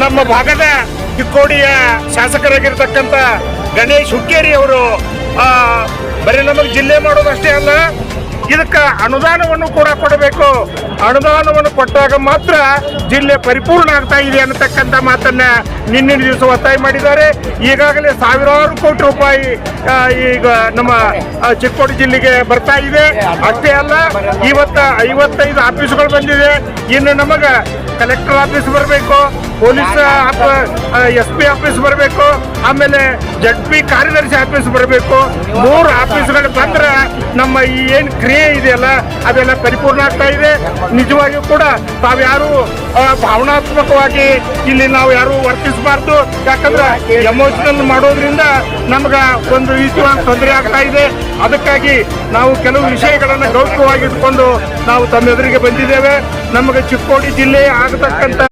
ನಮ್ಮ ಭಾಗದ ಚಿಕ್ಕೋಡಿಯ ಶಾಸಕರಾಗಿರ್ತಕ್ಕಂಥ ಗಣೇಶ್ ಹುಕ್ಕೇರಿ ಅವರು ಬರೀ ನಮಗೆ ಜಿಲ್ಲೆ ಮಾಡೋದಷ್ಟೇ ಅಲ್ಲ, ಇದಕ್ಕೆ ಅನುದಾನವನ್ನು ಕೂಡ ಕೊಡಬೇಕು. ಅನುದಾನವನ್ನು ಕೊಟ್ಟಾಗ ಮಾತ್ರ ಜಿಲ್ಲೆ ಪರಿಪೂರ್ಣ ಆಗ್ತಾ ಇದೆ ಅನ್ನತಕ್ಕಂಥ ಮಾತನ್ನ ನಿನ್ನೆ ದಿವಸ ಒತ್ತಾಯ ಮಾಡಿದ್ದಾರೆ. ಈಗಾಗಲೇ ಸಾವಿರಾರು ಕೋಟಿ ರೂಪಾಯಿ ಈಗ ನಮ್ಮ ಚಿಕ್ಕೋಡಿ ಜಿಲ್ಲೆಗೆ ಬರ್ತಾ ಇದೆ. ಅಷ್ಟೇ ಅಲ್ಲ, ಇವತ್ತು 55 ಆಫೀಸ್ಗಳು ಬಂದಿದೆ. ಇನ್ನು ನಮಗೆ ಕಲೆಕ್ಟರ್ ಆಫೀಸ್ ಬರಬೇಕು, ಪೊಲೀಸ್ SP ಆಫೀಸ್ ಬರಬೇಕು, ಆಮೇಲೆ ZP ಕಾರ್ಯದರ್ಶಿ ಆಫೀಸ್ ಬರಬೇಕು. 3 ಆಫೀಸ್ಗಳು ಬಂದ್ರೆ ನಮ್ಮ ಈ ಏನು ಕ್ರಿಯೆ ಇದೆಯಲ್ಲ ಅದೆಲ್ಲ ಪರಿಪೂರ್ಣ ಆಗ್ತಾ ಇದೆ. ನಿಜವಾಗಿಯೂ ಕೂಡ ತಾವ್ಯಾರು ಭಾವನಾತ್ಮಕವಾಗಿ ಇಲ್ಲಿ ನಾವು ಯಾರು ವರ್ತಿಸಬಾರ್ದು. ಯಾಕಂದ್ರೆ ಎಮೋಷನಲ್ ಮಾಡೋದ್ರಿಂದ ನಮ್ಗೆ ಒಂದು ರೀತಿಯಾದ ತೊಂದರೆ ಆಗ್ತಾ ಇದೆ. ಅದಕ್ಕಾಗಿ ನಾವು ಕೆಲವು ವಿಷಯಗಳನ್ನು ಗೌಪ್ಯವಾಗಿ ಇಟ್ಕೊಂಡು ನಾವು ತಮ್ಮ ಎದುರಿಗೆ ಬಂದಿದ್ದೇವೆ. ನಮಗೆ ಚಿಕ್ಕೋಡಿ ಜಿಲ್ಲೆ ಆಗತಕ್ಕಂಥ